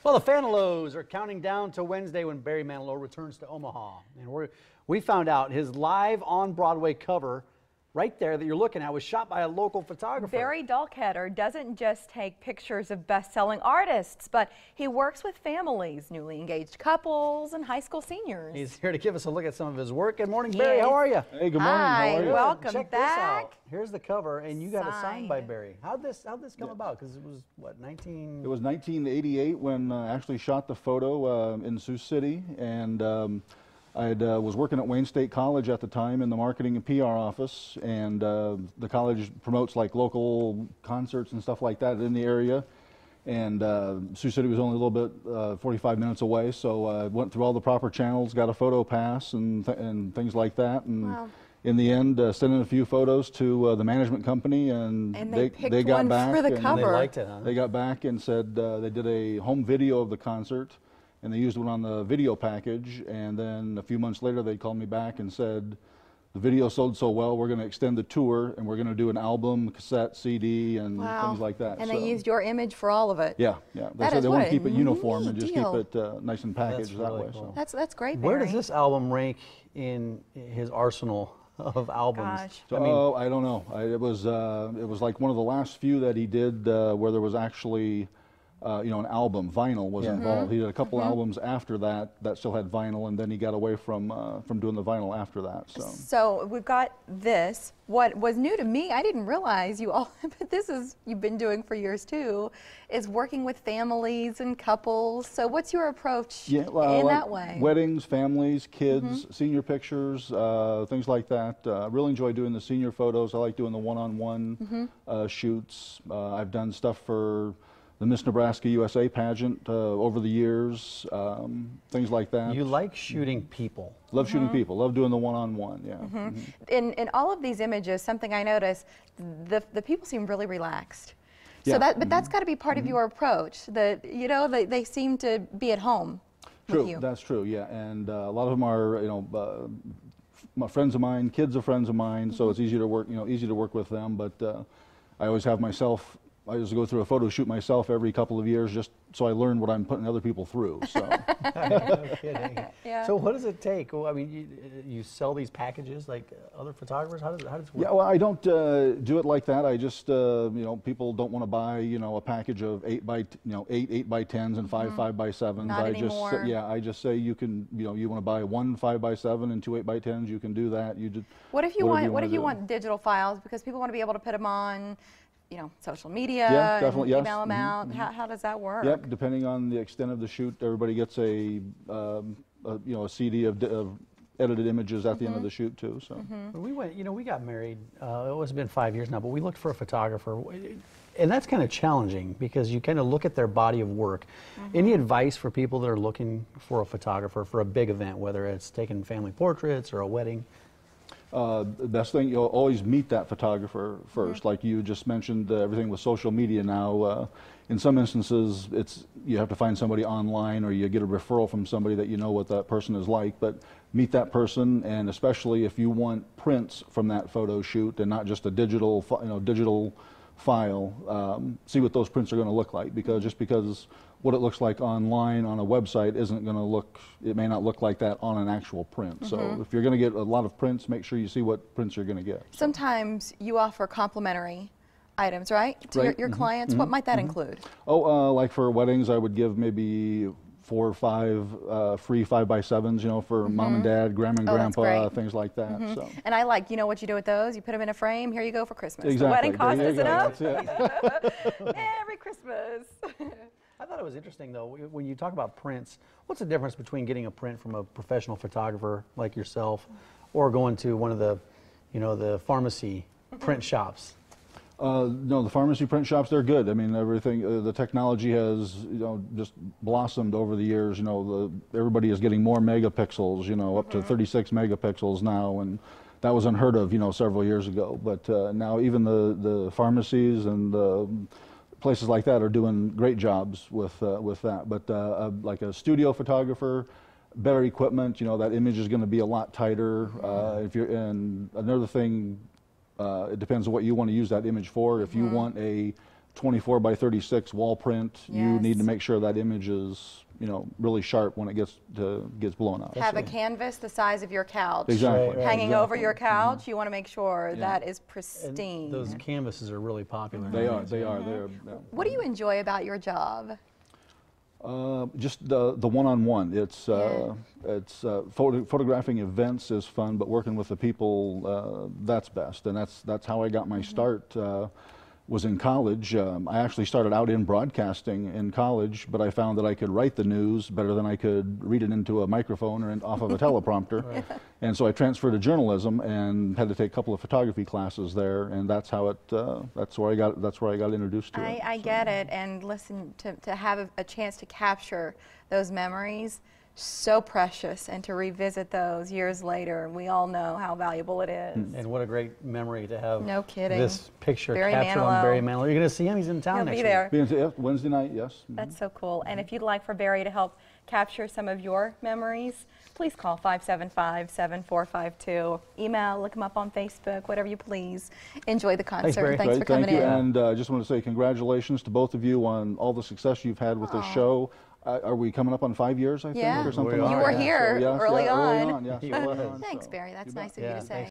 Well, the Manilows are counting down to Wednesday when Barry Manilow returns to Omaha. And we found out his live on Broadway cover right there that you're looking at was shot by a local photographer. Barry Dahlkoetter doesn't just take pictures of best-selling artists, but he works with families, newly engaged couples, and high school seniors. He's here to give us a look at some of his work. Good morning, Barry. How are you? Hey, good morning. Hi, How are you? welcome Check back. this out. Here's the cover, and you got it signed by Signed. Barry. How'd this come about? Because it was, what, It was 1988 when I actually shot the photo in Sioux City, and I was working at Wayne State College at the time in the marketing and PR office, and the college promotes like local concerts and stuff like that in the area. And Sioux City was only a little bit 45 minutes away, so I went through all the proper channels, got a photo pass and things like that. And Wow. in the end, sent in a few photos to the management company, and they picked got one back for the and cover. they liked it, huh? They got back and said they did a home video of the concert, and they used one on the video package. And then a few months later, they called me back and said, the video sold so well, we're going to extend the tour, and we're going to do an album, cassette, CD, and things like that. And so, they used your image for all of it. Yeah, yeah. They That said is they what want a to keep it uniform and neat just deal. keep it nice and packaged that really way. cool. So. That's great, Barry. Where does this album rank in his arsenal of albums? Gosh. So, I don't know. It was like one of the last few that he did where there was actually, an album. Vinyl was involved. He did a couple albums after that still had vinyl, and then he got away from doing the vinyl after that. So we've got this. What was new to me, I didn't realize you all, but this is you've been doing for years too, is working with families and couples. So what's your approach in like that way? Weddings, families, kids, senior pictures, things like that. I really enjoy doing the senior photos. I like doing the one-on-one shoots. I've done stuff for the Miss Nebraska USA pageant over the years, things like that. You like shooting people. Love shooting people. Love doing the one-on-one. Yeah. In all of these images, something I noticed, the people seem really relaxed. Yeah. So but that's got to be part of your approach. That they seem to be at home with you. True. That's true. Yeah, and a lot of them are my friends of mine, kids of friends of mine. So it's easy to work with them. But I always have myself. I just go through a photo shoot myself every couple of years, just so I learn what I'm putting other people through. So. No kidding. Yeah. So what does it take? Well, I mean, you sell these packages like other photographers? How does it work? Yeah, well, I don't do it like that. I just, people don't want to buy, a package of 8 by 10s and 5 5x7s. Not I anymore. just, I just say you can, you want to buy 1 5x7 and 2 8x10s, you can do that. You just. What if you want digital files, because people want to be able to put them on, social media, definitely, and yes. email them out? How does that work? Yep, depending on the extent of the shoot, everybody gets a CD of edited images at the end of the shoot too. So We went, we got married, it's been 5 years now, but we looked for a photographer. And that's kind of challenging because you kind of look at their body of work. Any advice for people that are looking for a photographer for a big event, whether it's taking family portraits or a wedding? The best thing, you'll always meet that photographer first. Like you just mentioned, everything with social media now. In some instances, you have to find somebody online, or you get a referral from somebody that you know what that person is like. But meet that person, and especially if you want prints from that photo shoot and not just a digital file, see what those prints are going to look like. Because what it looks like online on a website isn't going to look, it may not look like that on an actual print. So if you're going to get a lot of prints, make sure you see what prints you're going to get. Sometimes you offer complimentary items, right? To your clients. What might that include? Oh, like for weddings, I would give maybe 4 or 5 free 5x7s, for mom and dad, grandma and grandpa, things like that. So. And I like, what you do with those? You put them in a frame. Here you go for Christmas. Exactly. The wedding cost is enough. That's it. Merry Christmas. I thought it was interesting, though, when you talk about prints, what's the difference between getting a print from a professional photographer like yourself or going to one of the, the pharmacy print shops? No, the pharmacy print shops, they're good. I mean, everything, the technology has, just blossomed over the years. Everybody is getting more megapixels, up to 36 megapixels now, and that was unheard of, several years ago. But now even the pharmacies and the places like that are doing great jobs with that. But like a studio photographer, better equipment, that image is going to be a lot tighter. And another thing, it depends on what you want to use that image for. If you want a 24 by 36 wall print, you need to make sure that image is, you know, really sharp when it gets blown up. Have a canvas the size of your couch. Exactly. Hanging over your couch, you want to make sure that is pristine. And those canvases are really popular. They are. What do you enjoy about your job? Just the one-on-one. It's photographing events is fun, but working with the people, that's best, and that's how I got my start. Was in college. I actually started out in broadcasting in college, but I found that I could write the news better than I could read it into a microphone or off of a teleprompter. And so I transferred to journalism and had to take a couple of photography classes there, and that's how that's where I got introduced to it. I get it, and listen, to have a chance to capture those memories, so precious, and to revisit those years later, we all know how valuable it is. And what a great memory to have. No kidding. This picture Barry captured Manilow. on Barry Manilow. You're going to see him. He's in town next week. He'll be there. Wednesday night, yes. That's so cool. And if you'd like for Barry to help capture some of your memories, please call 575-7452. Email, look him up on Facebook, whatever you please. Enjoy the concert. Thanks for coming in. And I just want to say congratulations to both of you on all the success you've had with this show. Are we coming up on 5 years, I think, or something? You were here early on. Yes, Thanks, Barry. That's nice of you to say.